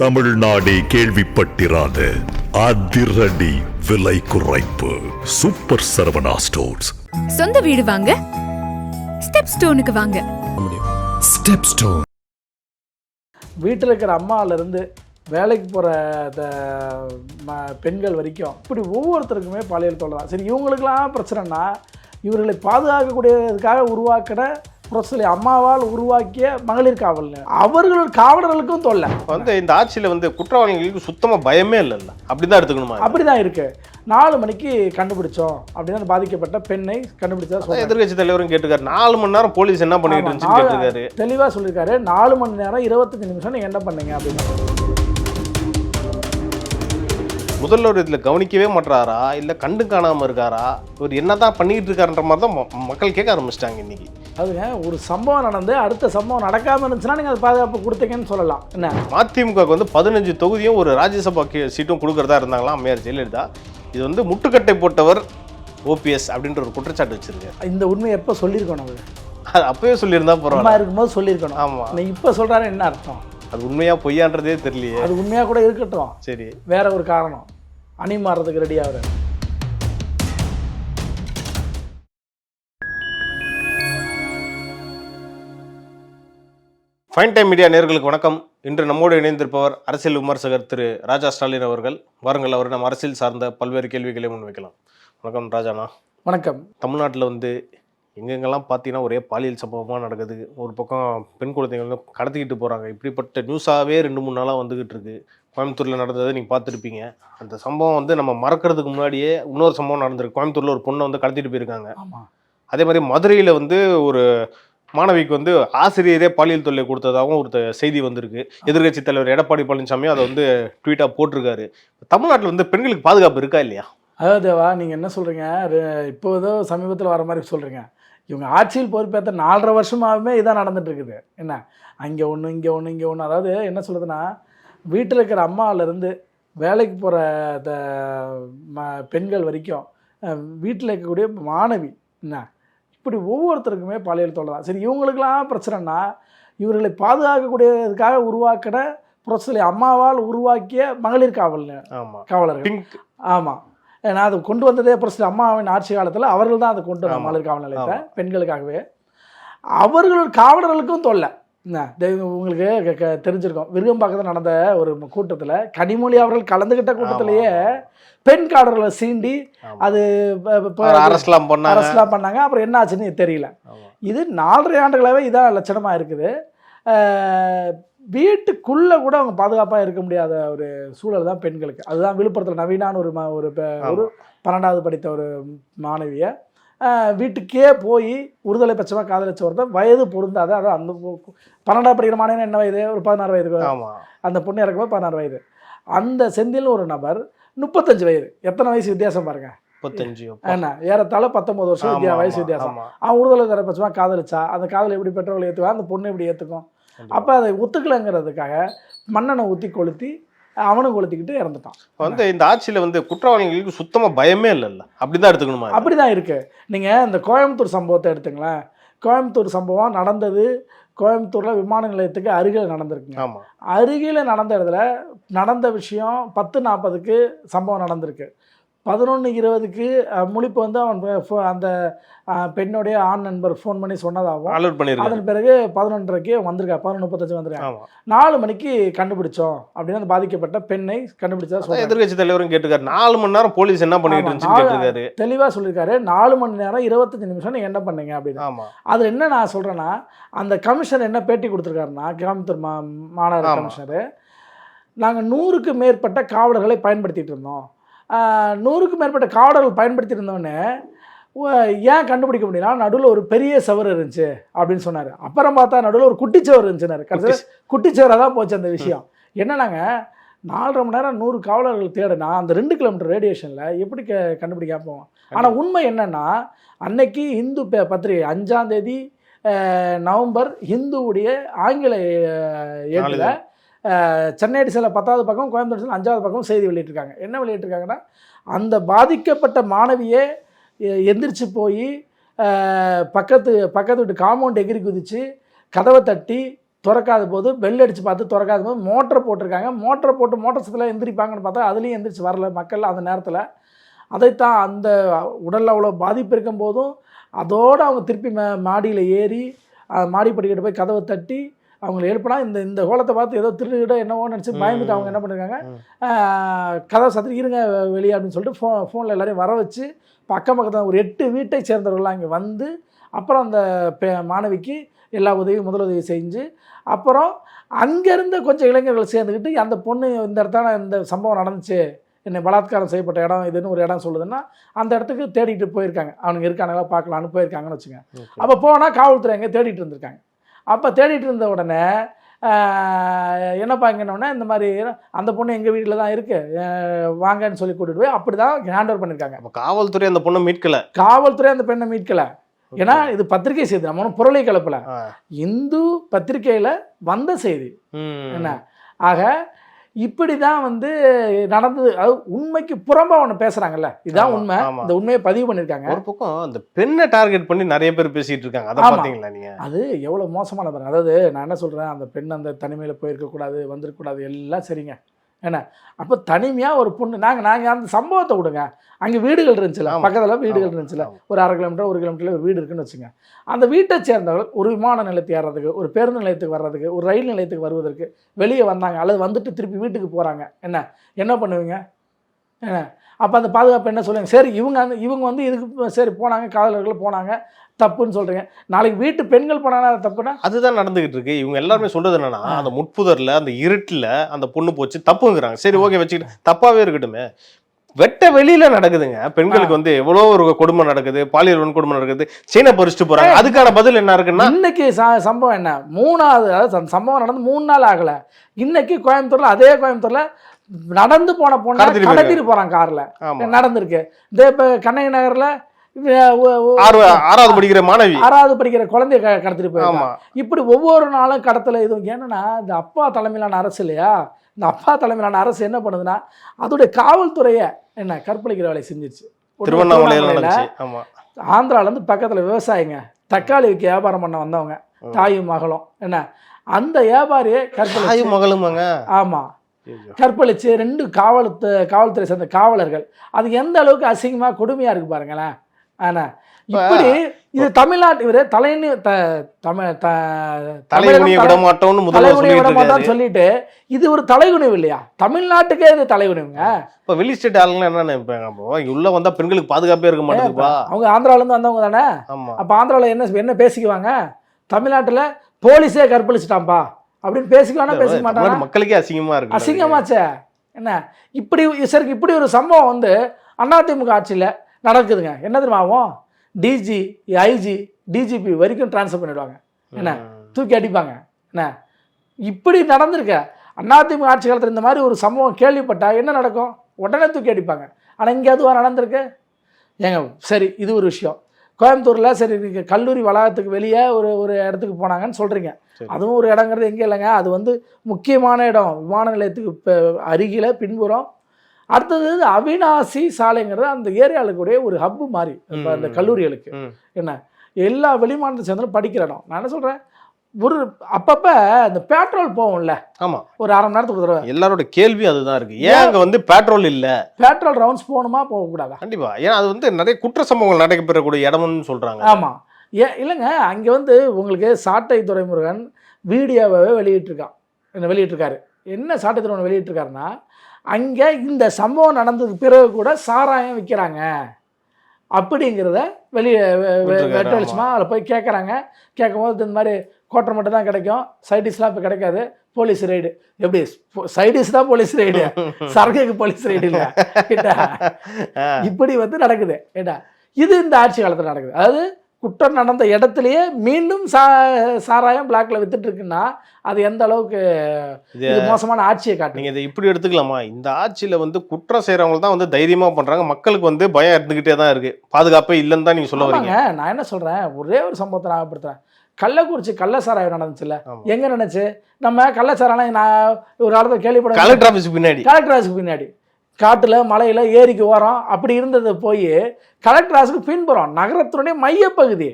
தமிழ்நாடே கேள்விப்பட்டிராத அதிரடி விலை குறைப்பு சூப்பர் சரவணா ஸ்டோர்ஸ். சொந்த வீடு வாங்க ஸ்டெப் ஸ்டோனுக்கு வாங்க. Step stone. வீட்டில் இருக்கிற அம்மாவில இருந்து வேலைக்கு போகிற பெண்கள் வரைக்கும் இப்படி ஒவ்வொருத்தருக்குமே பாலியல் தொல்லை தான். சரி, இவங்களுக்கெல்லாம் பிரச்சனைனா இவர்களை பாதுகாக்கக்கூடியதுக்காக உருவாக்கின புரட்சி அம்மாவால் உருவாக்கிய மகளிர் காவல் அவர்கள் காவலர்களுக்கும் தொல்லை இந்த ஆட்சியில் குற்றவாளிகளுக்கு சுத்தமாக பயமே இல்லைல்ல, அப்படிதான் எடுத்துக்கணுமா? அப்படிதான் இருக்கு. 4 மணிக்கு கண்டுபிடிச்சோம் அப்படின்னு பாதிக்கப்பட்ட பெண்ணை கண்டுபிடிச்சா எதிர்கட்சி தலைவரும் கேட்டுக்காரு. 4 மணி நேரம் போலீஸ் என்ன பண்ணிட்டு இருந்துச்சு கேட்டுக்காரு. தெளிவா சொல்லியிருக்காரு. 4 மணி நேரம் 25 நிமிஷம் நீங்க என்ன பண்ணீங்க அப்படின்னு. முதல்வர் இதில் கவனிக்கவே மாட்டாரா, இல்லை கண்டு காணாமல் இருக்காரா, இவர் என்னதான் பண்ணிட்டு இருக்காருன்ற மாதிரி தான் மக்கள் கேட்க ஆரம்பிச்சிட்டாங்க இன்னைக்கு. அதுங்க ஒரு சம்பவம் நடந்து அடுத்த சம்பவம் நடக்காமல் இருந்துச்சுன்னா நீங்கள் அது பாதுகாப்பு கொடுத்தீங்கன்னு சொல்லலாம். என்ன மதிமுகவுக்கு 15 தொகுதியும் ஒரு ராஜ்யசபா சீட்டும் கொடுக்கறதா இருந்தாங்களாம் அம்மையார் ஜெயலலிதா. இது முட்டுக்கட்டை போட்டவர் ஓபிஎஸ் அப்படின்ற ஒரு குற்றச்சாட்டு வச்சிருக்காரு. இந்த உண்மையை எப்போ சொல்லியிருக்கணும்? அது அப்பவே சொல்லியிருந்தா பரவாயில்ல, இருக்கும்போது சொல்லியிருக்கணும். ஆமாம், இப்போ சொல்கிறாரு என்ன அர்த்தம்? அது உண்மையா பொய்யான்றதே தெரியலையே. அது உண்மையாக கூட இருக்கட்டும், சரி, வேற ஒரு காரணம் அணி மாறுறதுக்கு ரெடி ஆகுறாரு. ஃபைன் டைம் மீடியா நேயர்களுக்கு வணக்கம். இன்று நம்மோடு இணைந்திருப்பவர் அரசியல் விமர்சகர் திரு ராஜா ஸ்டாலின் அவர்கள். வாருங்கள், அவர் நம்ம அரசியல் சார்ந்த பல்வேறு கேள்விகளை முன்வைக்கலாம். வணக்கம் ராஜாண்ணா. வணக்கம். தமிழ்நாட்டில் எங்கெங்கெல்லாம் பார்த்தீங்கன்னா ஒரே பாலியல் சம்பவமாக நடக்குது. ஒரு பக்கம் பெண் குழந்தைகள் கடத்திக்கிட்டு போகிறாங்க. இப்படிப்பட்ட நியூஸாகவே 2-3 நாளாக வந்துக்கிட்டு இருக்கு. கோயம்புத்தூரில் நடந்ததை நீங்கள் பார்த்துருப்பீங்க. அந்த சம்பவம் நம்ம மறக்கிறதுக்கு முன்னாடியே இன்னொரு சம்பவம் நடந்திருக்கு. கோயம்புத்தூரில் ஒரு பொண்ணை கடத்திட்டு போயிருக்காங்க. அதே மாதிரி மதுரையில் ஒரு மாணவிக்கு ஆசிரியரே பாலியல் தொல்லை கொடுத்ததாகவும் ஒரு செய்தி வந்திருக்கு. எதிர்கட்சி தலைவர் எடப்பாடி பழனிசாமி அதை ட்வீட்டாக போட்டிருக்காரு. தமிழ்நாட்டில் பெண்களுக்கு பாதுகாப்பு இருக்கா இல்லையா? அதாவது தேவா, நீங்கள் என்ன சொல்கிறீங்க? இப்போதோ சமீபத்தில் வர மாதிரி சொல்கிறீங்க. இவங்க ஆட்சியில் பொறுப்பேற்ற 4.5 வருஷமாகவே இதான் நடந்துட்டு இருக்குது. என்ன அங்கே ஒன்று இங்கே ஒன்று இங்கே ஒன்று. அதாவது என்ன சொல்கிறதுனா, வீட்டில் இருக்கிற அம்மாவிலேருந்து வேலைக்கு போகிற பெண்கள் வரைக்கும் வீட்டில் இருக்கக்கூடிய மாணவி என்ன இப்படி ஒவ்வொருத்தருக்குமே பாலியல் தொல்லை தான். சரி, இவங்களுக்கெல்லாம் பிரச்சனைனா இவர்களை பாதுகாக்கக்கூடியதுக்காக உருவாக்கின புரட்சி அம்மாவால் உருவாக்கிய மகளிர் காவலர்கள். ஆமாம், ஏன்னா அது கொண்டு வந்ததே புரட்சி அம்மாவின் ஆட்சி காலத்தில் அவர்கள் தான் அதை கொண்டு வந்தாங்க. மகளிர் காவல் நிலையத்தை பெண்களுக்காகவே. அவர்கள் காவலர்களுக்கும் தொல்லை. என்ன உங்களுக்கு தெரிஞ்சிருக்கும், விருகம்பாக்கத்தில் நடந்த ஒரு கூட்டத்தில் கனிமொழி அவர்கள் கலந்துக்கிட்ட கூட்டத்திலேயே பெண் காவலர்களை சீண்டி அது அரசலாம் பண்ணாங்க. அப்புறம் என்ன ஆச்சுன்னு தெரியல. இது 4.5 ஆண்டுகளாகவே இதான் லட்சணமாக இருக்குது. வீட்டுக்குள்ளே கூட அவங்க பாதுகாப்பாக இருக்க முடியாத ஒரு சூழல் தான் பெண்களுக்கு. அதுதான் விழுப்புரத்தில் நவீனான ஒரு 12வது படித்த ஒரு மாணவியை வீட்டுக்கே போய் ஒருதலை பட்சமாக காதலிச்ச ஒருத்தர் வயது பொருந்தாத, அதான் அந்த 12வது படிக்கிற மாணவன் என்ன வயது, ஒரு 16 வயது. அந்த பொண்ணு இறக்கும்போது 16 வயது. அந்த செந்தில் ஒரு நபர் 35 வயது. எத்தனை வயசு வித்தியாசம் பாருங்க. 35 என்ன ஏறத்தாழ 19 வருஷம் வயசு வித்தியாசம். அவன் ஒருதலை தரப்பட்சமாக காதலிச்சா அந்த காதலை எப்படி பெற்றோர்கள் ஏற்றுவா, அந்த பொண்ணு எப்படி ஏற்றுக்கும்? அப்போ அதை ஒத்துக்கலைங்கிறதுக்காக மண்ணெண்ணை ஊற்றி கொளுத்தி அவனும் கொளுத்திக்கிட்டு இறந்துட்டான். இந்த ஆட்சியில் குற்றவாளிகளுக்கு சுத்தமாக பயமே இல்லைல்ல, அப்படிதான் எடுத்துக்கணுமா? அப்படிதான் இருக்கு. நீங்கள் இந்த கோயம்புத்தூர் சம்பவத்தை எடுத்துங்களேன். கோயம்புத்தூர் சம்பவம் நடந்தது கோயம்புத்தூரில் விமான நிலையத்துக்கு அருகில் நடந்திருக்குங்க. ஆமாம், அருகில் நடந்த இடத்துல நடந்த விஷயம் 10:40க்கு சம்பவம் நடந்திருக்கு. 11:20க்கு முழிப்பு அவன் அந்த பெண்ணுடைய ஆண் நண்பர் ஃபோன் பண்ணி சொன்னதாகவும், அதன் பிறகு 11:30க்கு வந்திருக்கா, 11:35 வந்திருக்காங்க. 4 மணிக்கு கண்டுபிடிச்சோம் அப்படின்னு பாதிக்கப்பட்ட பெண்ணை கண்டுபிடிச்சா. எதிர்கட்சி தலைவரும் கேட்டுக்காரு. 4 மணி நேரம் போலீஸ் என்ன பண்ணிட்டு இருந்துச்சு தெளிவா சொல்லியிருக்காரு. 4 மணி நேரம் 25 நிமிஷம் நீங்க என்ன பண்ணீங்க அப்படின்னு. அதுல என்ன நான் சொல்றேன்னா, அந்த கமிஷனர் என்ன பேட்டி கொடுத்துருக்காருன்னா, கோயம்புத்தூர் மாநகர கமிஷனர், நாங்கள் 100க்கு மேற்பட்ட காவலர்களை பயன்படுத்திட்டு இருந்தோம். 100க்கு மேற்பட்ட காவலர்கள் பயன்படுத்தி இருந்தோடனே ஏன் கண்டுபிடிக்க முடியல, நடுவில் ஒரு பெரிய சவர் இருந்துச்சு அப்படின்னு சொன்னார். அப்புறம் பார்த்தா நடுவில் ஒரு குட்டிச்சவர் இருந்துச்சுனாரு. கடைசியில் குட்டிச்சவராக தான் போச்சு அந்த விஷயம். என்னன்னாங்க, 4.5 மணி நேரம் 100 காவலர்கள் தேடினா அந்த 2 கிலோமீட்டர் ரேடியேஷனில் எப்படி கண்டுபிடிக்காம போவோம்? ஆனால் உண்மை என்னன்னா, அன்னைக்கு இந்து பத்திரிகை 5ஆம் தேதி நவம்பர் ஹிந்துவுடைய ஆங்கில ஏட்டில் சென்னை எடிஷனில் 10வது பக்கம், கோயம்புத்தூர் 5வது பக்கம் செய்தி வெளியிட்டிருக்காங்க. என்ன வெளியிட்டிருக்காங்கன்னா, அந்த பாதிக்கப்பட்ட மாணவியே எந்திரிச்சு போய் பக்கத்து வீட்டு காம்பவுண்ட் எகிரி குதித்து கதவை தட்டி திறக்காத போது பெல் அடித்து பார்த்து திறக்காத போது மோட்டரை போட்டிருக்காங்க. மோட்டரை போட்டு மோட்டர் சத்தில் எந்திரிப்பாங்கன்னு பார்த்தா அதுலேயும் எந்திரிச்சு வரல மக்கள் அந்த நேரத்தில். அதைத்தான் அந்த உடலில் அவ்வளோ பாதிப்பு இருக்கும் போதும் அதோடு அவங்க திருப்பி மாடியில் ஏறி மாடி படிக்கிட்டு போய் கதவை தட்டி அவங்களை எழுப்பினா இந்த கோலத்தை பார்த்து ஏதோ திருட என்னவோ நினச்சி பயந்துட்டு அவங்க என்ன பண்ணிருக்காங்க, கதவை சத்திரி இருங்க வெளியே அப்படின்னு சொல்லிட்டு ஃபோனில் எல்லாரையும் வர வச்சு அக்கம் பக்கத்தில் ஒரு 8 வீட்டை சேர்ந்தவர்கள்லாம் இங்கே வந்து அப்புறம் அந்த மாணவிக்கு எல்லா உதவியும் முதலுதவி செஞ்சு அப்புறம் அங்கேருந்து கொஞ்சம் இளைஞர்கள் சேர்ந்துக்கிட்டு அந்த பொண்ணு இந்த இடத்துல இந்த சம்பவம் நடந்துச்சு, என்னை பலாத்காரம் செய்யப்பட்ட இடம் இதுன்னு ஒரு இடம் சொல்லுதுன்னா அந்த இடத்துக்கு தேடிட்டு போயிருக்காங்க. அவனுங்க இருக்கானுங்களா பார்க்கலான்னு போயிருக்காங்கன்னு வச்சுங்க. அப்போ போனால் காவல்துறை அங்கே தேடிட்டு இருந்திருக்காங்க. அப்போ தேடிட்டு இருந்த உடனே என்னப்பா இங்கன்னொடனே இந்த மாதிரி அந்த பொண்ணு எங்கள் வீட்டில் தான் இருக்குது வாங்கன்னு சொல்லி கூட்டிட்டு போய் அப்படி தான் ஹேண்ட் ஓவர் பண்ணியிருக்காங்க. அப்போ காவல்துறை அந்த பொண்ணை மீட்கலை, காவல்துறை அந்த பெண்ணை மீட்கலை. ஏன்னா இது பத்திரிகை செய்தி, நம்ம ஒன்றும் பொருளை கலப்பல, இந்து பத்திரிகையில் வந்த செய்தி என்ன. ஆக இப்படி தான் வந்து நடந்தது. அது உண்மைக்கு புறம்பா ஒன்று பேசுகிறாங்கல்ல, இதுதான் உண்மை. இந்த உண்மையை பதிவு பண்ணியிருக்காங்க. ஒரு பக்கம் அந்த பெண்ணை டார்கெட் பண்ணி நிறைய பேர் பேசிகிட்டு இருக்காங்க. அதை பார்த்தீங்களா நீங்கள்? அது எவ்வளோ மோசமான பாருங்க. அதாவது நான் என்ன சொல்கிறேன், அந்த பெண் அந்த தனிமையில் போயிருக்கக்கூடாது, வந்திருக்கக்கூடாது, எல்லாம் சரிங்க. ஏன்னா அப்போ தனிமையாக ஒரு பொண்ணு நாங்கள் அந்த சம்பவத்தை விடுங்க, அங்கே வீடுகள் இருந்துச்சுல, பக்கத்தில் வீடுகள் இருந்துச்சுல, ஒரு 1/2 கிலோமீட்டர் 1 கிலோமீட்டரில் ஒரு வீடு இருக்குன்னு வச்சுங்க. அந்த வீட்டை சேர்ந்தவர்கள் ஒரு விமான நிலையத்துக்கு ஏறதுக்கு, ஒரு பேருந்து நிலையத்துக்கு வர்றதுக்கு, ஒரு ரயில் நிலையத்துக்கு வருவதற்கு வெளியே வந்தாங்க அல்லது வந்துட்டு திருப்பி வீட்டுக்கு போகிறாங்க. என்ன பண்ணுவீங்க? என்ன அப்போ அந்த பாதுகாப்பு என்ன சொல்லுங்க? சரி இவங்க வந்து இதுக்கு சரி போனாங்க, காதலர்கள் போனாங்க, தப்புன்னு சொல்கிறீங்க. நாளைக்கு வீட்டு பெண்கள் போனாங்கன்னா தப்புனா அதுதான் நடந்துகிட்டு இருக்கு. இவங்க எல்லாருமே சொல்றது என்னன்னா, அந்த முட்புதர்ல அந்த இருட்டில் அந்த பொண்ணு போச்சு தப்புங்கிறாங்க. சரி ஓகே வச்சுக்கிட்டு தப்பாவே இருக்கட்டுமே, வெட்ட வெளியில நடக்குதுங்க. பெண்களுக்கு வந்து எவ்வளோ ஒரு கொடுமை நடக்குது, பாலியல் வன்கொடுமை நடக்குது, சீனை பறிச்சுட்டு போறாங்க. அதுக்கான பதில் என்ன இருக்குன்னா, இன்னைக்கு சம்பவம் என்ன 3வது, அதாவது சம்பவம் நடந்து 3 நாள் ஆகல. இன்னைக்கு கோயம்புத்தூர்ல அதே கோயம்புத்தூர்ல நடந்து போன பொண்ணு கடத்திட்டு போறாங்க கார்ல நடந்திருக்கு. இதே இப்ப கண்ணகி நகர்ல 6வது படிக்கிற மாணவி 6வது படிக்கிற குழந்தைய கடத்திட்டு போயிருக்காங்க. இப்படி ஒவ்வொரு நாளும் கடத்தல. இது என்னன்னா இந்த அப்பா தலைமையிலான அரசு இல்லையா, இந்த அப்பா தலைமையிலான அரசு என்ன பண்ணுதுன்னா அதோடைய காவல்துறையை கற்பழிக்கிற வேலையை செஞ்சிருச்சு. திருவண்ணாமலையில ஆந்திரால இருந்து பக்கத்துல விவசாயிங்க தக்காளி விற்க வியாபாரம் பண்ண வந்தவங்க, தாயும் மகளும் அந்த வியாபாரியை கற்பழிச்சு மகளும் ஆமா கற்பழிச்சு 2 காவல்துறை சேர்ந்த காவலர்கள். அது எந்த அளவுக்கு அசிங்கமா கொடுமையா இருக்கு பாருங்களேன். ஆனா இப்படி இது தமிழ்நாட்டு இவரு தலைகுனிய விட மாட்டோம்னு சொல்லிட்டு இது ஒரு தலைகுனிவு இல்லையா? தமிழ்நாட்டுக்கே இது தலைகுனிவுங்க. இப்ப வெளி ஸ்டேட் ஆளுங்க என்ன நினைப்பாங்க, உள்ள வந்தா பெண்களுக்கு பாதுகாப்பே இருக்க மாட்டேங்குதுப்பா. அவங்க ஆந்திரால இருந்து வந்தவங்க தானே. அப்ப ஆந்திரால என்ன பேசிக்குவாங்க, தமிழ்நாட்டுல போலீஸே கற்பழிச்சிட்டாம்பா அப்படின்னு பேசிக்குவானா? பேசிக்க மாட்டாங்க. மக்களுக்கே அசிங்கமா இருக்கு. அசிங்கமாச்சே என்ன. இப்படி ஒரு சம்பவம் வந்து அதிமுக ஆட்சியில நடக்குதுங்க. என்ன தெரியுமா ஆகும்? டிஜி ஐஜி டிஜிபி வரைக்கும் டிரான்ஸ்ஃபர் பண்ணிடுவாங்க. என்ன தூக்கி அடிப்பாங்க. என்ன இப்படி நடந்திருக்க அதிமுக ஆட்சி காலத்தில் இந்த மாதிரி ஒரு சம்பவம் கேள்விப்பட்டா என்ன நடக்கும்? உடனே தூக்கி அடிப்பாங்க. ஆனால் இங்கே அதுவாக நடந்திருக்கு ஏங்க. சரி இது ஒரு விஷயம். கோயம்புத்தூரில் சரி கல்லூரி வளாகத்துக்கு வெளியே ஒரு இடத்துக்கு போனாங்கன்னு சொல்கிறீங்க. அதுவும் ஒரு இடங்கிறது எங்கே இல்லைங்க, அது வந்து முக்கியமான இடம், விமான நிலையத்துக்கு இப்போ அருகில் பின்புறம். அடுத்தது அவினாசி சாலைங்கிறது அந்த ஏரியாவுக்குடைய ஒரு ஹப்பு மாதிரி இப்போ அந்த கல்லூரிகளுக்கு என்ன எல்லா வெளிமாநிலத்தை சேர்ந்தாலும் படிக்கிற இடம். நான் என்ன சொல்கிறேன், ஒரு அப்பப்போ அந்த பெட்ரோல் போகும்ல, ஆமாம், ஒரு 1/2 மணி நேரத்துக்கு ஒரு தடவை. எல்லாரோட கேள்வி அதுதான் இருக்கு, ஏன் அங்கே வந்து பெட்ரோல் இல்லை, பெட்ரோல் ரவுண்ட்ஸ் போகணுமா போகக்கூடாதா? கண்டிப்பாக. ஏன்னா அது வந்து நிறைய குற்ற சம்பவங்கள் நடைபெறக்கூடிய இடம்னு சொல்கிறாங்க. ஆமாம். இல்லைங்க, அங்கே வந்து உங்களுக்கு சாட்டை துரைமுருகன் வீடியோவை வெளியிட்டிருக்காரு. என்ன சாட்டை துறைமுருகன் வெளியிட்டிருக்காருன்னா, அங்கே இந்த சம்பவம் நடந்ததுக்கு பிறகு கூட சாராயம் விற்கிறாங்க அப்படிங்கிறத வெட்டடிச்சுமா அதில் போய் கேட்குறாங்க. கேட்கும்போது இந்த மாதிரி கோட்டை மட்டும் தான் கிடைக்கும், சைடிஷ்லாம் இப்போ கிடைக்காது, போலீஸ் ரைடு. எப்படி சைடிஷ் தான் போலீஸ் ரைடு, சரக்குக்கு போலீஸ் ரைடு இல்லை. இப்படி வந்து நடக்குது. ஏட்டா இது இந்த ஆட்சி காலத்தில் நடக்குது. அதாவது குற்றம் நடந்த இடத்துலையே மீண்டும் சாராயம் பிளாக்ல வித்துட்டு இருக்குன்னா அது எந்த அளவுக்கு மோசமான ஆட்சியை காட்டு. நீங்க இதை இப்படி எடுத்துக்கலாமா? இந்த ஆட்சியில வந்து குற்றம் செய்யறவங்க தான் வந்து தைரியமா பண்றாங்க, மக்களுக்கு வந்து பயம் இருந்துகிட்டே தான் இருக்கு, பாதுகாப்பே இல்லைன்னு தான் நீங்க சொல்ல வரீங்க. நான் என்ன சொல்றேன், ஒரே ஒரு சம்பவத்தை ஞாபகப்படுத்துறேன். கள்ளக்குறிச்சி கள்ள சாராயம் நடந்துச்சுல்ல, எங்க நடந்துச்சு? நம்ம கள்ளச்சாராயம் நான் ஒரு காலத்துல கேள்விப்பட, கலெக்டர் ஆஃபீஸுக்கு பின்னாடி காட்டுல மலையில ஏரிக்கு ஓரம் அப்படி இருந்தது போய் கலெக்டர் ஆஃபீஸுக்கு பின்புறம் நகரத்தினுடைய மையப்பகுதி.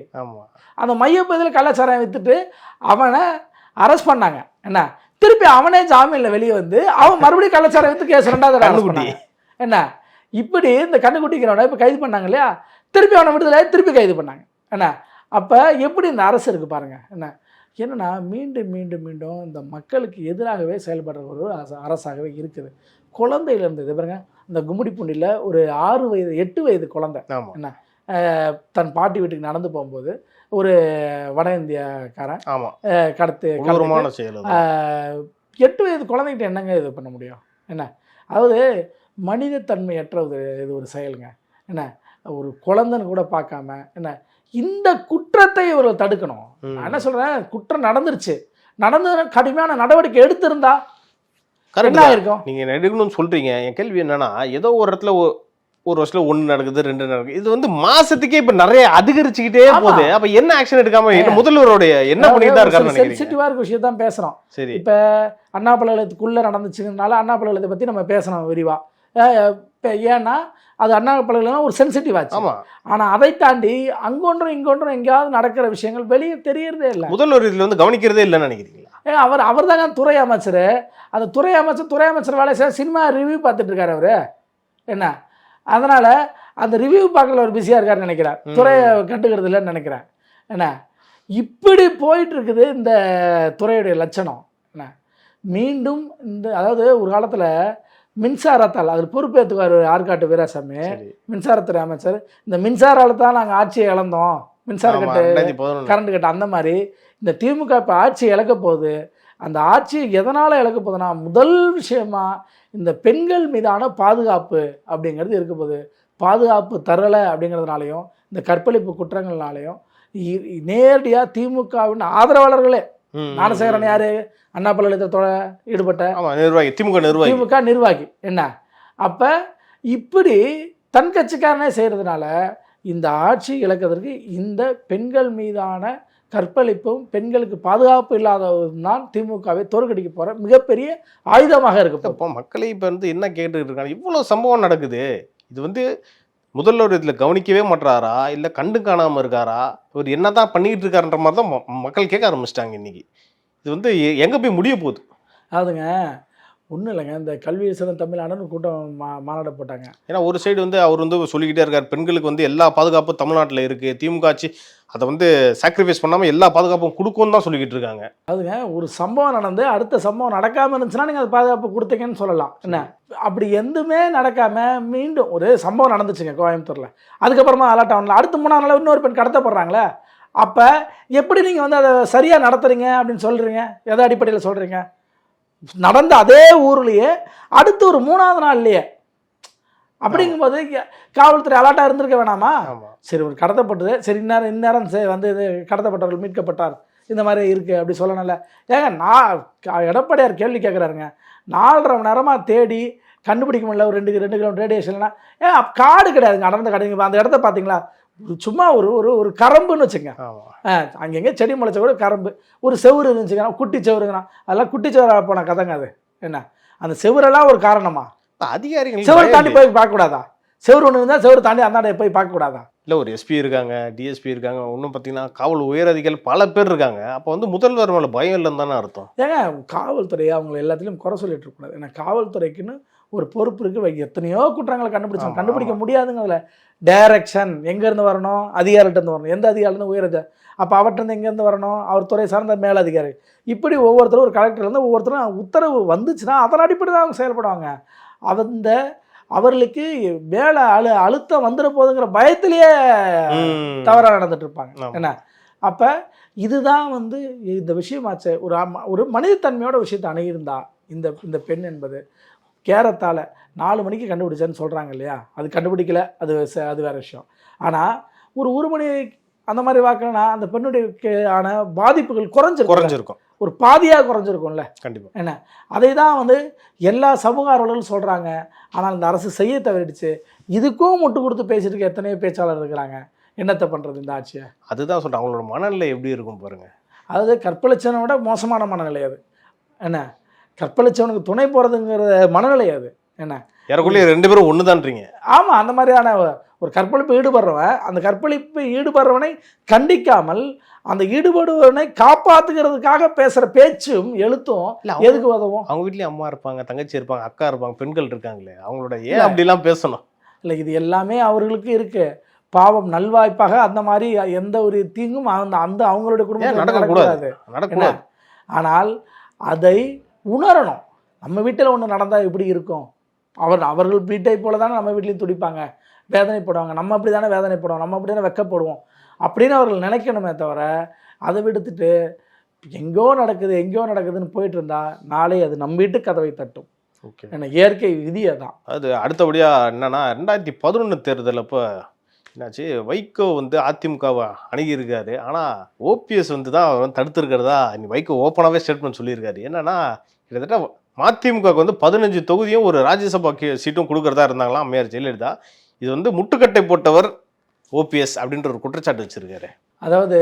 அந்த மையப்பகுதியில் கள்ளச்சாராயம் வித்துட்டு அவனை அரெஸ்ட் பண்ணாங்க. என்ன திருப்பி அவனே ஜாமீனில் வெளியே வந்து அவன் மறுபடியும் கள்ளச்சாரம் வித்து கேஸ் 2வது அரெஸ்ட் பண்ணாங்க. என்ன இப்படி இந்த கண்ணுக்குட்டிக்கிறவனை இப்போ கைது பண்ணாங்க இல்லையா, திருப்பி அவனை விடுதலை திருப்பி கைது பண்ணாங்க. என்ன அப்போ எப்படி இந்த அரசு இருக்குது பாருங்கள். என்னன்னா மீண்டும் மீண்டும் மீண்டும் இந்த மக்களுக்கு எதிராகவே செயல்படுற ஒரு அரசாகவே இருக்குது. குழந்தையில இருந்தது பாருங்க, இந்த கும்மிடிப்பூண்டியில் ஒரு 8 வயது குழந்தை என்ன தன் பாட்டி வீட்டுக்கு நடந்து போகும்போது ஒரு வட இந்தியக்காரன் கடத்து 8 வயது குழந்தைகிட்ட என்னங்க இது பண்ண முடியும்? என்ன அதாவது மனிதத்தன்மையற்ற இது ஒரு செயலுங்க. என்ன ஒரு குழந்தைன்னு கூட பார்க்காம என்ன இந்த குற்றத்தை இவர்கள் தடுக்கணும். நான் என்ன சொல்றேன், குற்றம் நடந்துருச்சு, நடந்து கடுமையான நடவடிக்கை எடுத்திருந்தா என்ன இருக்கும்? நீங்க எடுக்கணும்னு சொல்றீங்க. என் கேள்வி என்னன்னா, ஏதோ ஒரு இடத்துல ஒரு வருஷத்துல 1 நடக்குது 2 நடக்குது, இது வந்து மாசத்துக்கே இப்ப நிறைய அதிகரிச்சுக்கிட்டே போகுது. அப்ப என்ன ஆக்ஷன் எடுக்காம முதல்வருடைய என்ன பண்ணிட்டு தான் இருக்காரு? சென்சிட்டிவா இருக்க விஷயம் தான் பேசுறோம். சரி, இப்ப அண்ணா பல்கலைக்கழகத்துக்குள்ள நடந்துச்சுனால அண்ணா பல்கலைக்கழகத்தை பத்தி நம்ம பேசணும் விரிவா. ஏன்னா அது அண்ணா பல்கலைக்கழகம் ஒரு சென்சிட்டிவ் ஆச்சு. ஆனா அதை தாண்டி அங்கொன்றும் இங்கொன்றும் எங்கேயாவது நடக்கிற விஷயங்கள் வெளியே தெரியறதே இல்லை. முதல்வர் இதுல வந்து கவனிக்கிறதே இல்லைன்னு நினைக்கிறீங்களா? அவர் தாங்க துறை அமைச்சர். அந்த துறை அமைச்சர் வேலை செய்ய சினிமா ரிவ்யூ பார்த்துட்டு இருக்காரு அவரு. என்ன அதனால அந்த ரிவ்யூ பார்க்கல ஒரு பிஸியா இருக்காருன்னு நினைக்கிறேன், துறையை கண்டுக்கிறது இல்லைன்னு நினைக்கிறேன். என்ன இப்படி போயிட்டு இருக்குது இந்த துறையுடைய லட்சணம். என்ன மீண்டும் இந்த அதாவது ஒரு காலத்துல மின்சாரத்தால் அதில் பொறுப்பேற்றுக்கார் ஆற்காட்டு வீராசாமி, மின்சாரத்துறை அமைச்சர். இந்த மின்சாரால் தான் நாங்கள் ஆட்சியை இழந்தோம், மின்சார கட்டு கரண்ட் கட்டு. அந்த மாதிரி இந்த திமுக இப்போ ஆட்சி இழக்க போகுது. அந்த ஆட்சி எதனால் இழக்க போகுதுன்னா, முதல் விஷயமா இந்த பெண்கள் மீதான பாதுகாப்பு அப்படிங்கிறது இருக்க போகுது. பாதுகாப்பு தரலை அப்படிங்கிறதுனாலையும் இந்த கற்பழிப்பு குற்றங்கள்னாலையும் நேரடியாக திமுகவின் ஆதரவாளர்களே, ஞானசேகரன் யாரு, அண்ணா பல்கலைக்கழகத்தோட ஈடுபட்ட திமுக நிர்வாகி. என்ன அப்ப இப்படி தன் கட்சிக்காரனே செய்யறதுனால இந்த ஆட்சி இழக்கிறதுக்கு இந்த பெண்கள் மீதான கற்பழிப்பும் பெண்களுக்கு பாதுகாப்பு இல்லாததும் தான் திமுகவை தோற்கடிக்க போற மிகப்பெரிய ஆயுதமாக இருக்கு. இப்போ மக்களை இப்போ வந்து என்ன கேட்டுக்கிட்டு இருக்காங்க, இவ்வளோ சம்பவம் நடக்குது, இது வந்து முதல்வர் இதில் கவனிக்கவே மாட்டாரா, இல்லை கண்டு காணாமல் இருக்காரா, இவர் என்ன தான் பண்ணிக்கிட்டு இருக்காருன்ற மாதிரி தான் மக்கள் கேட்க ஆரம்பிச்சிட்டாங்க இன்னைக்கு. இது வந்து எங்கே போய் முடிய போகுது? அதுங்க ஒன்றும் இல்லைங்க, இந்த கல்வி சிறந்த தமிழ்நாடுன்னு கூட்டம் மாநாடு போட்டாங்க. ஏன்னா ஒரு சைடு வந்து அவர் வந்து சொல்லிக்கிட்டே இருக்கார், பெண்களுக்கு வந்து எல்லா பாதுகாப்பும் தமிழ்நாட்டில் இருக்குது, திமுக ஆட்சி அதை வந்து சாக்ரிஃபைஸ் பண்ணாமல் எல்லா பாதுகாப்பும் கொடுக்கும்னு தான் சொல்லிக்கிட்டு இருக்காங்க. அதுங்க ஒரு சம்பவம் நடந்து அடுத்த சம்பவம் நடக்காமல் இருந்துச்சுன்னா நீங்கள் அது பாதுகாப்பு கொடுத்தீங்கன்னு சொல்லலாம். என்ன அப்படி எதுவுமே நடக்காமல் மீண்டும் ஒரு சம்பவம் நடந்துச்சுங்க கோயம்புத்தூரில், அதுக்கப்புறமா அலர்ட் ஆகல, அடுத்த 3ஆம் நாள் இன்னொரு பெண் கடத்தப்படுறாங்களே. அப்போ எப்படி நீங்கள் வந்து அதை சரியாக நடத்துறீங்க அப்படின்னு சொல்கிறீங்க? எதை அடிப்படையில் சொல்கிறீங்க? நடந்த அதே ஊர்லேயே அடுத்து ஒரு 3ஆவது நாள்லையே அப்படிங்கும்போது காவல்துறை அலர்ட்டாக இருந்திருக்க வேணாமா? சரி, ஒரு கடத்தப்பட்டது, சரி இந்நேரம் வந்து இது கடத்தப்பட்டவர்கள் மீட்கப்பட்டார், இந்த மாதிரி இருக்குது அப்படி சொல்லணும்ல. ஏங்க எடப்பாடியார் கேள்வி கேட்குறாருங்க, 4.5 மணி நேரமாக தேடி கண்டுபிடிக்க முடியல, ஒரு 2 கிலோமீட்டர் ரேடியேஷன்லாம். காடு கிடையாதுங்க, அடர்ந்த கடைங்க. அந்த இடத்த பார்த்தீங்களா, சும்மா ஒரு ஒரு கரம்புன்னு வச்சுங்க, அங்கங்கே செடி முளைச்ச கூட கரம்பு, ஒரு செவுறு இருந்துச்சுங்க, குட்டி செவருங்கண்ணா, அதெல்லாம் குட்டி செவராக போன கதைங்க அது. என்ன அந்த செவரெல்லாம் ஒரு காரணமா? அதிகாரிகள் செவரு தாண்டி போய் பார்க்கக்கூடாதா? செவரு ஒன்று இருந்தால் செவரு தாண்டி அந்தாண்ட போய் பார்க்கக்கூடாதா? இல்லை, ஒரு எஸ்பி இருக்காங்க, டிஎஸ்பி இருக்காங்க, இன்னும் பார்த்தீங்கன்னா காவல் உயர் அதிகாரிகள் பல பேர் இருக்காங்க. அப்போ வந்து முதல்வர் மேலே பயம் இல்லைன்னு தானே அர்த்தம். ஏங்க காவல்துறையை அவங்க எல்லாத்துலேயும் குறை சொல்லிட்டு இருக்கக்கூடாது. ஏன்னா காவல்துறைக்குன்னு ஒரு பொறுப்பு இருக்குது. எத்தனையோ குற்றங்களை கண்டுபிடிக்க முடியாதுங்க. அதில் டைரக்ஷன் எங்கேருந்து வரணும், அதிகாரிகிட்டேருந்து வரணும். எந்த அதிகாரிலேருந்து உயரது, அப்போ அவர்கிட்ட எங்கேருந்து வரணும், அவர் துறை சார்ந்த மேலதிகாரி. இப்படி ஒவ்வொருத்தரும் ஒரு கலெக்டர்லேருந்து ஒவ்வொருத்தரும் உத்தரவு வந்துச்சுன்னா அதன் அடிப்படை தான் அவங்க செயல்படுவாங்க. அவர்களுக்கு மேலே அழுத்தம் வந்துட போதுங்கிற பயத்திலேயே தவறாக நடந்துட்டு இருப்பாங்க. என்ன அப்போ இதுதான் வந்து இந்த விஷயமாச்சு. ஒரு மனிதத்தன்மையோட விஷயத்தை அணுகியிருந்தா இந்த பெண் என்பது கேரத்தால் 4 மணிக்கு கண்டுபிடிச்சேன்னு சொல்கிறாங்க இல்லையா, அது கண்டுபிடிக்கல, அது வேறு விஷயம். ஆனால் ஒரு மணி அந்த மாதிரி வாக்குனா அந்த பெண்ணுடைய ஆன பாதிப்புகள் குறைஞ்சிருக்கும், ஒரு பாதியாக குறைஞ்சிருக்கும்ல. கண்டிப்பாக. என்ன அதை தான் வந்து எல்லா சமூக ஆர்வலர்களும் சொல்கிறாங்க. ஆனால் இந்த அரசு செய்ய தவறிடுச்சு. இதுக்கும் முட்டு கொடுத்து பேசிட்டு இருக்க எத்தனையோ பேச்சாளர் இருக்கிறாங்க. என்னத்தை பண்ணுறது இந்த ஆட்சியை? அதுதான் சொல்கிறேன், அவங்களோட மனநிலை எப்படி இருக்கும் பாருங்கள். அதாவது கற்பழிச்சவனை விட மோசமான மனநிலை அது. என்ன கற்பழிச்சவனுக்கு துணை போகிறதுங்கிற மனநிலை அது. என்ன யாருக்குள்ளே 2 பேரும் ஒண்ணுதான்றீங்க. ஆமா, அந்த மாதிரியான ஒரு கற்பழிப்பு ஈடுபடுறவன் அந்த கற்பழிப்பு ஈடுபடுறவனை கண்டிக்காமல் அந்த ஈடுபடுவனை காப்பாத்துக்கிறதுக்காக பேசுற பேச்சும் எழுத்தும் எதுக்கு உதவும்? அவங்க வீட்லயும் அம்மா இருப்பாங்க, தங்கச்சி இருப்பாங்க, அக்கா இருப்பாங்க, பெண்கள் இருக்காங்களே, அவங்களோட ஏன் அப்படிலாம் பேசணும்? இல்லை, இது எல்லாமே அவர்களுக்கு இருக்கு. பாவம் நல்வாய்ப்பாக அந்த மாதிரி எந்த ஒரு தீங்கும் அந்த அவங்களுடைய குடும்பத்தில் நடக்கக்கூடாது. ஆனால் அதை உணரணும். நம்ம வீட்டில் ஒன்று நடந்தால் எப்படி இருக்கும், அவர்கள் வீட்டை போல தானே நம்ம வீட்லேயும் துடிப்பாங்க, வேதனைப்படுவாங்க, நம்ம அப்படி தானே வேதனைப்படுவோம், நம்ம அப்படி தானே வெக்கப்படுவோம் அப்படின்னு அவர்கள் நினைக்கணுமே தவிர அதை விடுத்துட்டு எங்கோ நடக்குதுன்னு போயிட்டு இருந்தா நாளை அது நம்ம வீட்டு கதவை தட்டும். என்ன இயற்கை விதியை தான் அது. அடுத்தபடியாக என்னன்னா 2011 தேர்தல் அப்போ என்னாச்சு, வைகோ வந்து அதிமுகவை அணுகியிருக்காரு. ஆனால் ஓபிஎஸ் வந்து தான் அவர் வந்து தடுத்துருக்கிறதா வைகோ ஓப்பனாகவே ஸ்டேட்மெண்ட் சொல்லியிருக்காரு. என்னன்னா கிட்டத்தட்ட மதிமுகவுக்கு வந்து 15 தொகுதியும் ஒரு ராஜ்யசபா சீட்டும் கொடுக்குறதா இருந்தாங்களாம் அம்மையார் ஜெயலலிதா. இது வந்து முட்டுக்கட்டை போட்டவர் ஓபிஎஸ் அப்படின்ற ஒரு குற்றச்சாட்டு வச்சிருக்காரு. அதாவது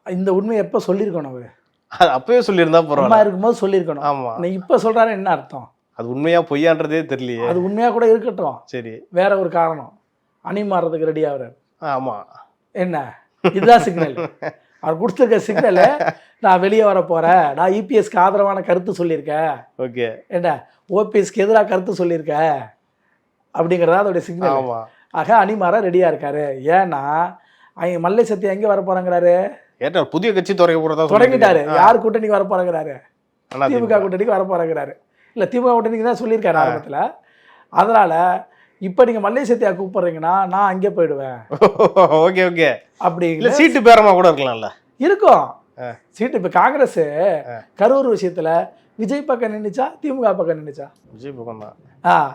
இந்த உண்மையை எப்போ சொல்லியிருக்கணும், அவர் அது அப்பவே சொல்லியிருந்தா பரவாயில்ல, இருக்கும்போது சொல்லியிருக்கணும். ஆமா, நீ இப்போ சொல்றாரு என்ன அர்த்தம்? அது உண்மையா பொய்யான்றதே தெரியலையே. அது உண்மையா கூட இருக்கட்டும், சரி, வேற ஒரு காரணம் அணி மாறுறதுக்கு ரெடி ஆகுறாரு. ஆமா, என்ன இதுதான் சிக்னல். அவர் கொடுத்துருக்க சிக்னல், நான் வெளியே வர போறேன், நான் இபிஎஸ்க்கு ஆதரவான கருத்து சொல்லியிருக்கேன், ஓகே, என்ன ஓபிஎஸ்க்கு எதிராக கருத்து சொல்லியிருக்கேன் அப்படிங்கிறதா அதோடைய சிக்னல். ஆக அணிமாற ரெடியா இருக்காரு. ஏன்னா அவங்க மல்லை சத்தியம் எங்க வர போறாங்கிறாரு, புதிய கட்சி தொடங்கிட்டாரு. யார் கூட்டணிக்கு வர போறாங்கிறாரு, திமுக கூட்டணிக்கு வர போறாங்கிறாரு. இல்ல திமுக கூட்டணிக்கு தான் சொல்லியிருக்காரு ஆரம்பத்துல. அதனால இப்ப நீங்க மல்லை சத்தியா கூப்பிடுறீங்கன்னா நான் அங்கே போயிடுவேன். ஓகே ஓகே, அப்படி இல்ல சீட்டு பேரமா கூட இருக்கலாம்ல. இருக்கும் சீட்டு. இப்ப காங்கிரஸ் கரூர் விஷயத்துல விஜய் பக்கம் நின்னுச்சா திமுக பக்கம் நின்னுச்சா? விஜய் பக்கம் தான்.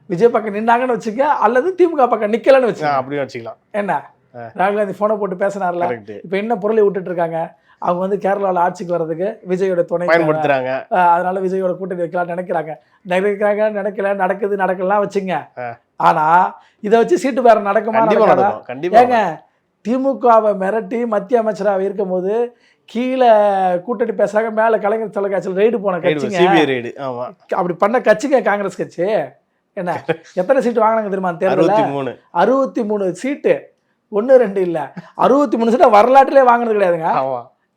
விஜய் பக்கம் நின்னாங்கன்னு வச்சுக்க, அல்லது திமுக பக்கம் நிக்கலன்னு வச்சுக்க, அப்படி வச்சுக்கலாம். என்ன ராகுல் காந்தி போனை போட்டு பேசினார்ல, இப்ப என்ன பொருளை விட்டுட்டு இருக்காங்க, அவங்க வந்து கேரளாவில் ஆட்சிக்கு வர்றதுக்கு விஜயோட துணை பயன்படுத்துறாங்க. அதனால விஜயோட கூட்டணி வைக்கலாம் நினைக்கல, நடக்கலாம் வச்சுங்க. ஆனா இதை வச்சு சீட்டு பேர நடக்குமா? ஏங்க, திமுகவை மிரட்டி மத்திய அமைச்சராக இருக்கும் போது கீழே கூட்டணி பேசுறாங்க, மேல கலைஞர் தொலைக்காட்சியில் ரெய்டு போன கட்சிங்க. அப்படி பண்ண கட்சிங்க காங்கிரஸ் கட்சி. என்ன எத்தனை சீட்டு வாங்கினாங்க தெரியுமா தேர்தலில்? 63 சீட்டு. 1 2 இல்ல, 63 சீட்டை வரலாற்றிலே வாங்கினது கிடையாதுங்க.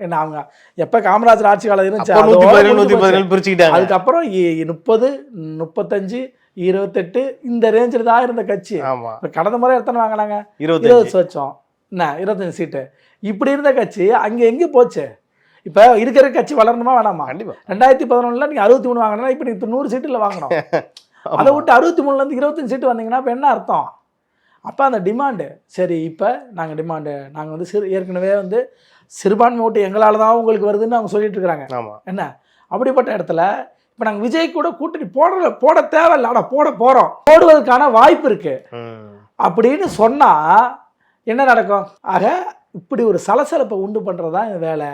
என்ன அவங்க எப்ப காமராஜர் ஆட்சி காலம் இருந்துச்சு, அதுக்கப்புறம் 30 35 28 இந்த ரேஞ்சில் தான் இருந்த கட்சி. கடந்த முறை எத்தனை வாங்கினாங்க? 20 வருஷம் என்ன 25 சீட்டு. இப்படி இருந்த கட்சி அங்க எங்க போச்சு? இப்ப இருக்கிற கட்சி வளரணுமா வேணாமா? 2011 நீங்க 63 வாங்கினா இப்ப நீங்க 100 சீட்டுல வாங்கணும். அதை விட்டு 63ல இருந்து 25 சீட்டு வந்தீங்கன்னா இப்ப என்ன அர்த்தம்? அப்ப அந்த டிமாண்டு சரி, இப்ப நாங்க டிமாண்டு நாங்க வந்து ஏற்கனவே வந்து சிறுபான்மை ஓட்டு எங்களால தான் உங்களுக்கு வருதுன்னு அவங்க சொல்லிட்டு இருக்கிறாங்க. என்ன அப்படிப்பட்ட இடத்துல இப்ப நாங்க விஜய் கூட கூட்டணி போட தேவையில்ல, ஆனா போடுவதற்கான வாய்ப்பு இருக்கு அப்படின்னு சொன்னா என்ன நடக்கும்? ஆக இப்படி ஒரு சலசலப்பை உண்டு பண்றதா வேலை.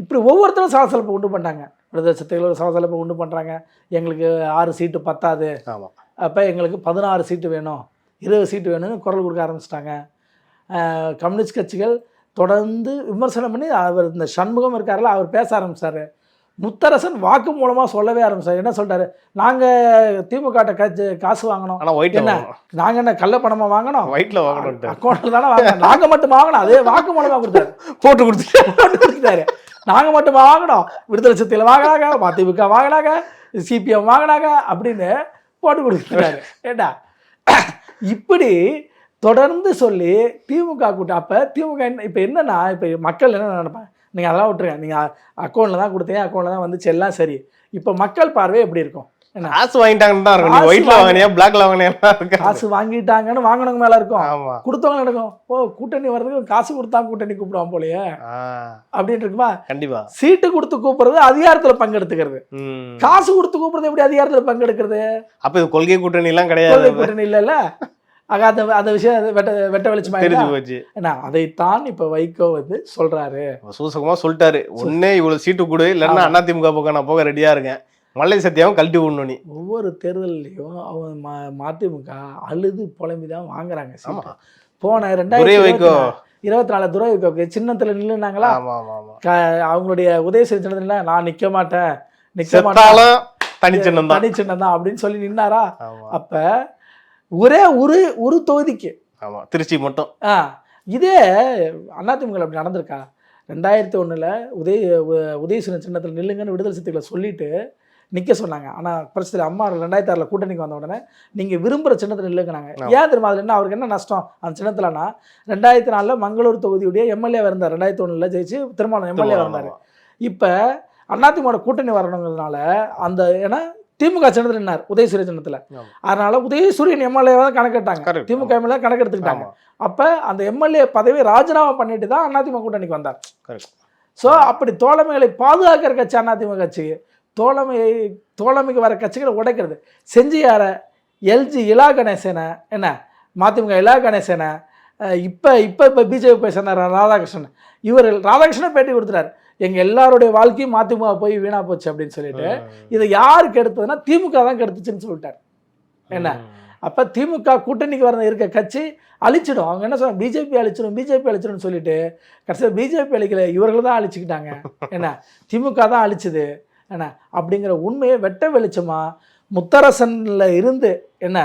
இப்படி ஒவ்வொருத்தரும் சலசலப்பை உண்டு பண்ணாங்க. விடுதலை சிறுத்தைகள் ஒரு சலசலப்பை உண்டு பண்றாங்க. எங்களுக்கு 6 சீட்டு பத்தாது, அப்ப எங்களுக்கு 16 சீட்டு வேணும், 20 சீட்டு வேணும்னு குரல் கொடுக்க ஆரம்பிச்சிட்டாங்க. கம்யூனிஸ்ட் கட்சிகள் தொடர்ந்து விமர்சனம் பண்ணி அவர் இந்த சண்முகம் இருக்காருல்ல, அவர் பேச ஆரம்பிச்சாரு. முத்தரசன் வாக்கு மூலமா சொல்லவே ஆரம்பிச்சாரு. என்ன சொல்றாரு? நாங்க திமுக காசு வாங்கணும், என்ன நாங்க என்ன கள்ள பணமா வாங்கணும், அக்கௌண்ட்ல தானே வாங்கணும், நாங்க மட்டும் வாங்கணும். அதே வாக்கு மூலமா கொடுத்தாரு, போட்டு கொடுத்துட்டாரு. நாங்க மட்டும் வாங்கணும், விடுதலை சிறுத்தைகள் வாங்கினாங்க, மதிமுக வாங்கினாங்க, சிபிஎம் வாங்கினாங்க அப்படின்னு போட்டு கொடுத்துட்டாரு. ஏண்டா இப்படி தொடர்ந்து சொல்லி திமுக கூட்டம். அப்போ திமுக இப்போ என்னன்னா, இப்போ மக்கள் என்ன நினைப்பாங்க, நீங்கள் அதெல்லாம் விட்டுருங்க, நீங்கள் அக்கௌண்ட்டில் தான் கொடுத்தீங்க, அக்கௌண்ட்டில் தான் வந்துச்சு, எல்லாம் சரி. இப்போ மக்கள் பார்வை எப்படி இருக்கும்? என்ன காசு வாங்கிட்டாங்கன்னு தான் இருக்கும், ஒயிட்ல வாங்கினியா பிளாக்ல வாங்கினியா, காசு வாங்கிட்டாங்கன்னு வாங்கினவங்க மேலே இருக்கும், கொடுத்தவங்க நடக்கும். ஓ கூட்டணி வர்றதுக்கு காசு கொடுத்தா கூட்டணி கூப்பிடுவான் போலயே அப்படின்னு இருக்குமா? கண்டிப்பா. சீட்டு கொடுத்து கூப்பிடுறது அதிகாரத்தில் பங்கெடுத்துக்கிறது, காசு கொடுத்து கூப்பிடுறது எப்படி அதிகாரத்தில் பங்கெடுக்கிறது? அப்போ இது கொள்கை கூட்டணி எல்லாம் கிடையாது, கூட்டணி இல்லைல்ல. ஆக அந்த விஷயம் வெட்ட வெளிச்சமா போச்சு. ஏன்னா அதைத்தான் இப்ப வைகோ வந்து சொல்றாரு, சூசகமா சொல்லிட்டாரு. ஒன்னே இவ்வளவு சீட்டு கொடு, இல்லைன்னா அதிமுக பக்கம் நான் போக ரெடியா இருக்கேன், மல்லை சத்தியாவும் கழட்டி விடணும். ஒவ்வொரு தேர்தலையும் அவங்க மதிமுக அழுது புலம்பிதான் வாங்குறாங்க. போன 2024 துரை வைகோக்கு சின்னத்துல நில்லுனாங்களா, அவங்களுடைய உதயசூரியன் சின்னத்துல நான் நிக்க மாட்டேன், தனிச்சின்னம் தான். தனிச்சின்னம் தான் அப்படின்னு சொல்லி நின்னாரா? ஆமா அப்ப ஒரே ஒரு தொகுதிக்கு. ஆமா திருச்சி மட்டும். இதே அதிமுக அப்படி நடந்திருக்கா? 2001 உதயசூரியன் சின்னத்தில் நில்லுங்கன்னு விடுதலை சிறுத்தைகளை சொல்லிட்டு நிற்க சொன்னாங்க. ஆனால் பிரச்சனை அம்மா 2006 கூட்டணிக்கு வந்த உடனே நீங்கள் விரும்புகிற சின்னத்தில் நில்லுங்கிறாங்க. ஏன் தெரியுமா? அதில் என்ன அவருக்கு என்ன நஷ்டம் அந்த சின்னத்தில்னா? 2004 மங்களூர் தொகுதியுடைய எம்எல்ஏ இருந்தார். 2001 ஜெயிச்சு திருமாவளவன் எம்எல்ஏ இருந்தார். இப்போ அதிமுக கூட்டணி வரணுங்கிறதுனால அந்த ஏன்னா திமுக சின்னத்தில் நின்னார் உதயசூரியன் சின்னத்தில். அதனால உதயசூரியன் எம்எல்ஏவை தான் கணக்கெட்டாங்க, திமுக எம்எல்ஏ கணக்கெடுத்துக்கிட்டாங்க. அப்போ அந்த எம்எல்ஏ பதவியை ராஜினாமா பண்ணிட்டு தான் அதிமுக கூட்டணிக்கு வந்தார். ஸோ அப்படி தோழமைகளை பாதுகாக்கிற கட்சி அதிமுக கட்சி. தோழமைக்கு வர கட்சிகளை உடைக்கிறது செஞ்சு யார? எல்ஜி இலா கணேசனை, என்ன மதிமுக இலா கணேசனை, இப்போ பிஜேபி போய் சொன்னார் ராதாகிருஷ்ணன். இவர் ராதாகிருஷ்ணன் பேட்டி கொடுத்துட்டார், எங்கள் எல்லாருடைய வாழ்க்கையும் மதிமுக போய் வீணா போச்சு அப்படின்னு சொல்லிட்டு. இதை யாரு கெடுத்ததுன்னா திமுக தான் கெடுத்துச்சுன்னு சொல்லிட்டார். என்ன அப்போ திமுக கூட்டணிக்கு வர இருக்க கட்சி அழிச்சிடும். அவங்க என்ன சொல்றாங்க? பிஜேபி அழிச்சிடும் சொல்லிட்டு கடைசியில் பிஜேபி அழிக்கல, இவர்கள் தான் அழிச்சுக்கிட்டாங்க. என்ன திமுக தான் அழிச்சுது என்ன அப்படிங்கிற உண்மையை வெட்ட வெளிச்சமா முத்தரசன்ல இருந்து என்ன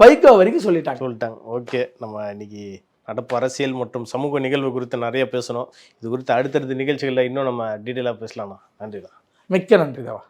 வைகோ வரைக்கும் சொல்லிட்டாங்க. ஓகே, நம்ம இன்னைக்கு நடப்பு அரசியல் மற்றும் சமூக நிகழ்வு குறித்து நிறைய பேசணும். இது குறித்து அடுத்தடுத்த நிகழ்ச்சிகளில் இன்னும் நம்ம டீட்டெயிலாக பேசலாம்ண்ணா. நன்றிண்ணா. மிக்க நன்றி தேவா.